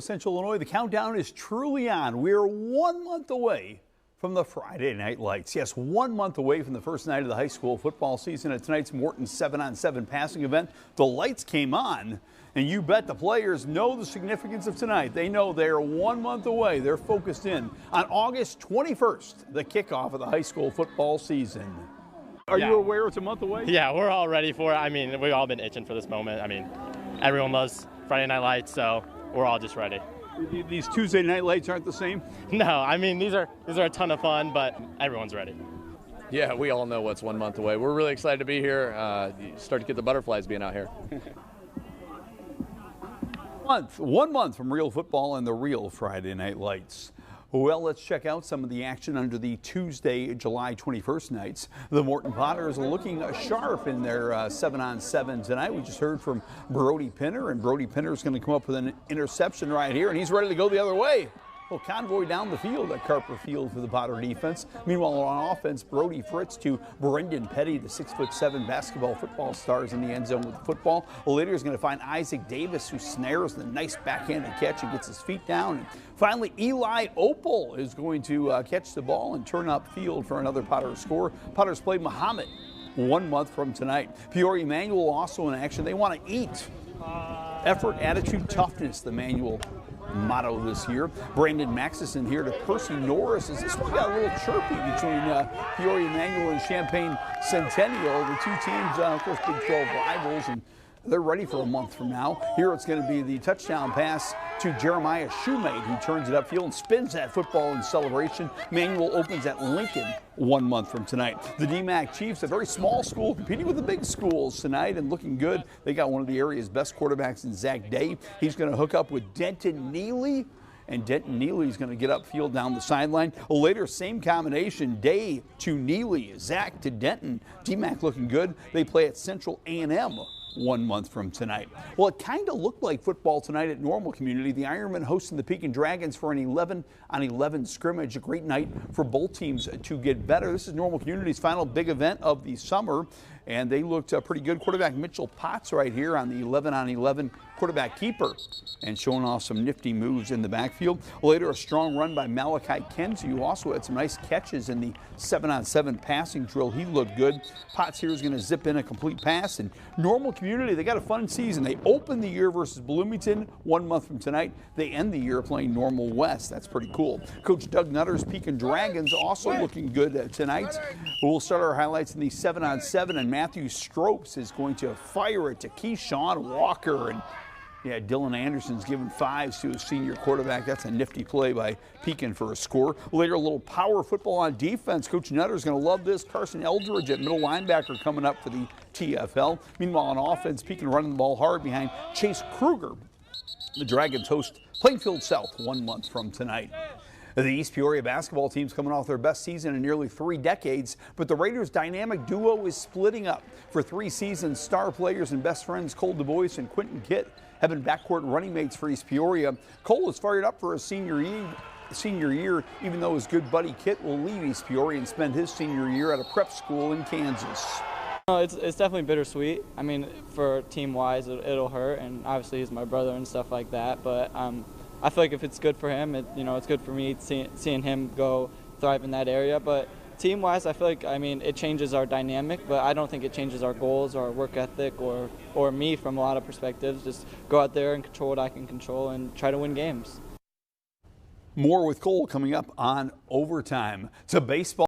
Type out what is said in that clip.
Central Illinois, the countdown is truly on. We're 1 month away from the Friday Night Lights. Yes, 1 month away from the first night of the high school football season. At tonight's Morton 7-on-7 passing event, the lights came on, and you bet the players know the significance of tonight. They know they're 1 month away. They're focused in on August 21st, the kickoff of the high school football season. Are you aware it's a month away? Yeah, we're all ready for it. I mean, we've all been itching for this moment. I mean, everyone loves Friday Night Lights, so we're all just ready. These Tuesday night lights aren't the same? No, I mean, these are a ton of fun, but everyone's ready. Yeah, we all know what's 1 month away. We're really excited to be here. You start to get the butterflies being out here. 1 month from real football and the real Friday Night Lights. Well, let's check out some of the action under the Tuesday, July 21st nights. The Morton Potters are looking sharp in their 7-on-7 tonight. We just heard from Brody Pinner, and Brody Pinner is going to come up with an interception right here, and he's ready to go the other way. Well, convoy down the field at Carper Field for the Potter defense. Meanwhile, on offense, Brody Fritz to Brendan Petty, the 6'7" basketball football stars in the end zone with the football. Well, later is going to find Isaac Davis, who snares the nice backhanded catch and gets his feet down. And finally, Eli Opal is going to catch the ball and turn up field for another Potter score. Potters play Muhammad 1 month from tonight. Peoria Manual also in action. They want to eat. Effort, attitude, toughness, the Manual motto this year. Brandon Maxison here to Percy Norris. As this one got a little chirpy between Peoria Manual and Champaign Centennial. The two teams, of course, Big 12 rivals, and they're ready for a month from now. Here it's going to be the touchdown pass to Jeremiah Shoemate, who turns it upfield and spins that football in celebration. Manual opens at Lincoln 1 month from tonight. The DMAC Chiefs, a very small school, competing with the big schools tonight and looking good. They got one of the area's best quarterbacks in Zach Day. He's going to hook up with Denton Neely, and Denton Neely is going to get upfield down the sideline. Later, same combination, Day to Neely, Zach to Denton. DMAC looking good. They play at Central A&M 1 month from tonight. Well, it kind of looked like football tonight at Normal Community. The Ironmen hosting the Pekin Dragons for an 11-on-11 scrimmage. A great night for both teams to get better. This is Normal Community's final big event of the summer, and they looked pretty good. Quarterback Mitchell Potts right here on the 11-on-11 quarterback keeper and showing off some nifty moves in the backfield. Later, a strong run by Malachi Kenzie, who also had some nice catches in the 7-on-7 passing drill. He looked good. Potts here is going to zip in a complete pass. And Normal Community, they got a fun season. They open the year versus Bloomington 1 month from tonight. They end the year playing Normal West. That's pretty cool. Coach Doug Nutter's Pekin Dragons also looking good tonight. We'll start our highlights in the 7-on-7, and Matthew Stropes is going to fire it to Keyshawn Walker. And yeah, Dylan Anderson's giving fives to his senior quarterback. That's a nifty play by Pekin for a score. Later, a little power football on defense. Coach Nutter's going to love this. Carson Eldridge at middle linebacker coming up for the TFL. Meanwhile, on offense, Pekin running the ball hard behind Chase Kruger. The Dragons host Plainfield South 1 month from tonight. The East Peoria basketball team's coming off their best season in nearly 3 decades, but the Raiders' dynamic duo is splitting up. For 3 seasons, star players and best friends Cole DuBois and Quentin Kitt have been backcourt running mates for East Peoria. Cole is fired up for his senior year, even though his good buddy Kitt will leave East Peoria and spend his senior year at a prep school in Kansas. It's definitely bittersweet. I mean, for team-wise, it'll hurt, and obviously he's my brother and stuff like that, but I feel like if it's good for him, it's good for me seeing him go thrive in that area. But team-wise, I feel like, it changes our dynamic, but I don't think it changes our goals or our work ethic or me from a lot of perspectives. Just go out there and control what I can control and try to win games. More with Cole coming up on Overtime. To baseball.